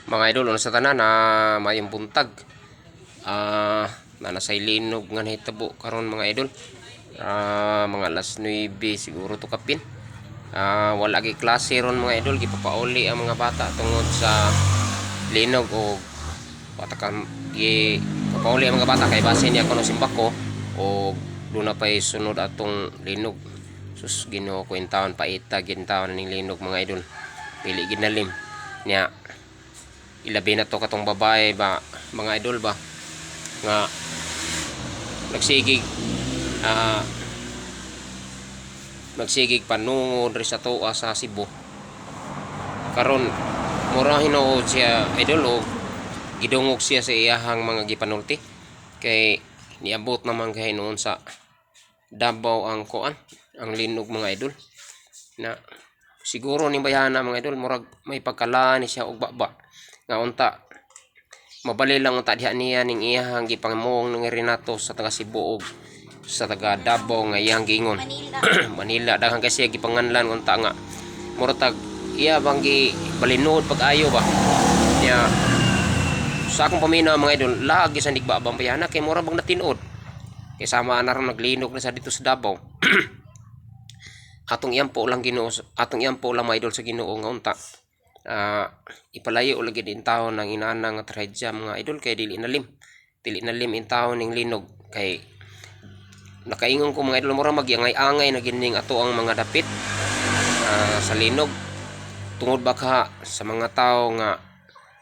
Mga idol, sa tanan na mayong buntag. Na nasay linog nga nahitabo karon mga idol. Mga alas 9 siguro to kapin. Wala gi klase ron mga idol, gipapauli ang mga bata tungod sa linog o patakan gi papauli ang mga bata kay base niya kuno simbako o duna pay sunod atong linog. Sus Ginoo ko in taon paita gintaon ning linog mga idol. Pili ginalim niya ilabi na to katong babae ba mga idol ba nga nagsigig nagsigig panungod ri sa tuwa sa Cebu karon mura hinuod siya idol o gidungog siya sa iyahang mga gipanulti kay niabot naman kay noon sa Davao ang kuan ang linog mga idol na siguro ni bayana mga idol murag may pagkalaan ni siya og baba nga unta mabali lang unta diha niya ning iyang gipangamuong ng Renato sa taga Cebu ug sa taga Davao nga iyang giingon Manila daghang kasi gipanganlan unta nga murag iya bang gibalinod pag-ayo ba niya sa akong paminaw mga idol lagi sa nigbabang bayana kay mura bang natinuod kay sama na ron naglinog na sa dito sa Davao atong iyang po lang Ginoo atong iyang po lang mga idol sa Ginoo nga unta ipalayo lagi din taon ng inaana nga trahedya mga idol kay dili nalim in taon ning linog kay nakaingon ko mga idol mura magyangay-angay na gining ato ang mga dapit sa linog tungod baka sa mga tao nga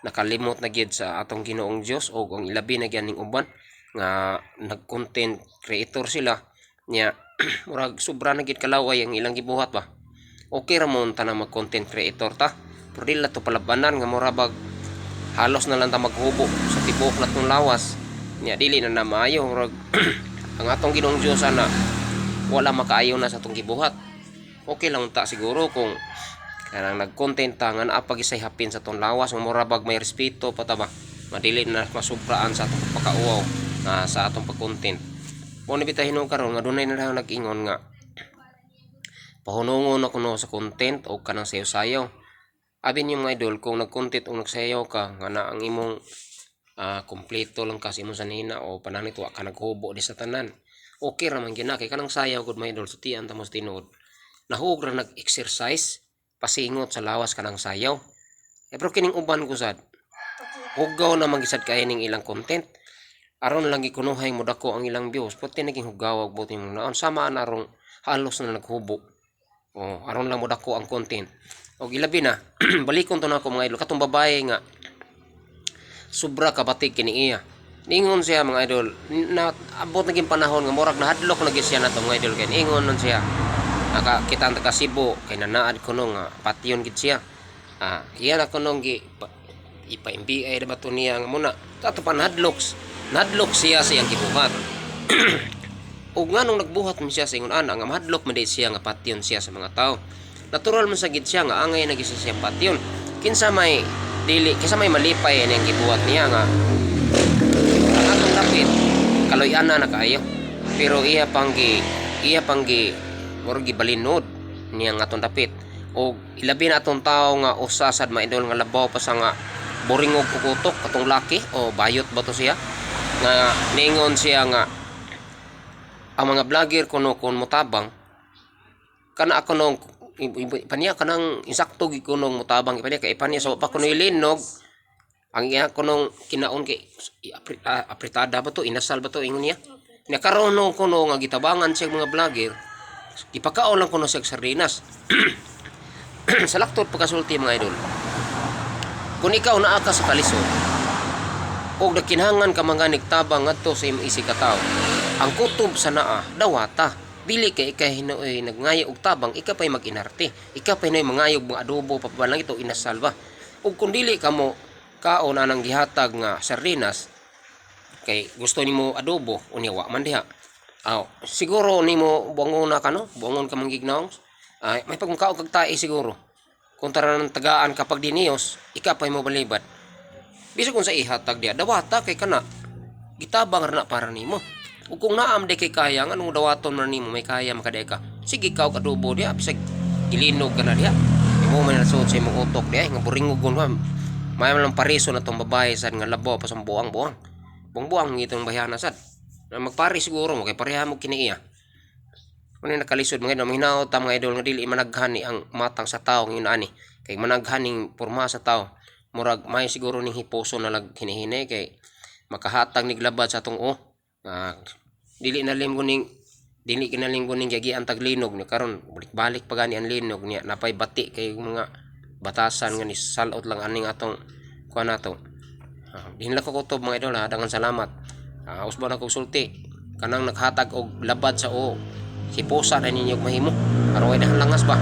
nakalimot na gyud sa atong Ginoong Dios o ang ilabi na gyud ning uban nga nag-content creator sila nya murag sobra na gyud kalaway ang ilang gibuhat ba okay ra mo ta na mag-content creator ta pero dili to palabanan nga murabag halos na lang ta maghubo sa tibok natong lawas nya dili na maayo murag ang atong Ginoong Dios ana wala makaayo na sa atong gibuhat okay lang ta siguro kung kanang nag-content ta nga naa pagisay hapin sa atong lawas murabag may respeto pa ta ba madili na masubraan sa atong pagkauaw sa atong pag-content mo ni bitahin karon nga dunay na lang nag-ingon nga pahunungon ako no sa content o kanang sayo-sayaw. Abi niyo mga idol kung nag-content o nagsayaw ka nga na ang imong kompleto lang kasi imong sanina o pananit wa ka naghubo di sa tanan. Okay ra man gyud kay kanang sayaw gud mga idol sutian ta mo tinuod. Nahug ra nag-exercise pasingot sa lawas kanang sayaw. Pero kining uban ko sad hugaw na magisad kay ning ilang content. Aron lang gikunuhay mo dako ang ilang views puti naging hugawag buti mo naon sama na rong halos na naghubo. Aron lang mo dako ang content. Og ilabi na balikon to nako mga idol katong babae nga sobra kabatik kini iya. Ningon siya mga idol na abot naging panahon nga murag nahadlok na gyud siya nato mga idol kay ingon nun siya. Nakakita ang taga Cebu kay nanaad kuno nga patyon gid siya. Iya na kuno ipa-MBA na ba to niya nga muna tato pa nadlok siya sa iyang gibuhat. Ug nganong nagbuhat man siya sa ingon ana nga mahadlok man di siya nga patyon siya sa mga tao. Natural man sa gid siya nga angay na gisa siya patyon. Kinsa may malipay niyang gibuhat niya nga ang atong dapit kaloy-ana na kaayo. Pero iya panggi murag gibalinod niya nga atong dapit. Og ilabi na atong tao nga usasad maidol nga labaw pa sa nga boringog kukutok katong laki o bayot ba to siya nga ningon siya nga ang mga vlogger kuno kun mutabang kana ako nung ipaniya kanang insakto gi kunong mutabang ipaniya kay ipaniya so pa kuno ilinog ang iya kunong kinaon kay apritada ba to inasal ba to ingon niya nya karon no kuno nga gitabangan siya mga vlogger ipakaon lang kuno siya sardinas sa laktot pagkasulti mga idol kung ikaw naa ka sa kalisod og nakinhangan ka mga nigtabang ngadto sa imong isig ka tawo ang kutob sa naa dawata dili kay hinoy nagngayo og tabang ika pay mag-inarte ika pay nay mangayog mga adobo papalang ito inasal ba ug kun dili kamo kaon anang gihatag nga sardinas kay gusto nimo adobo unya wa man diha siguro nimo buangon ka no buangon ka manggignaong may pagmukhaog kag tae siguro kung taranang tagaan kapag diniyos ika pay mo balibad bisag kung sa ihatag diha dawata kay kana gitabang ra na para nimo. Ug kung naam de kay kaya nganong dawaton man nimo may kaya makadaya ka. Sige kaw kadubo diha bisag gilinog ka na diha. Imo man nasud sa imong utok diha nga buringogon may lang pariso na tong babae sad nga labaw pa sa buang-buang. Buang-buang itong bahana sad. Na magpari siguro mo kay pareha mo kini iya. Kunin nakalisod mga idol, hinaot ta mga idol nga dili managhan ni ang matang sa tawo ngin ani. Kay managhan ning porma sa tawo. Murag may siguro ning hiposo na lag hinihine kay makahatag nig labad sa atong dili na dili kinalinggo ning giagian tag linog ni karon balik-balik pa gani ang linog niya napay bati kay mga batasan nga ni salot lang aning atong kuan nato. Dinla ko kutob mga idol ha, daghang salamat. Usba na kog sulti kanang naghatag og labad sa hiposa na ninyo mahimo aron way dahan langas ba.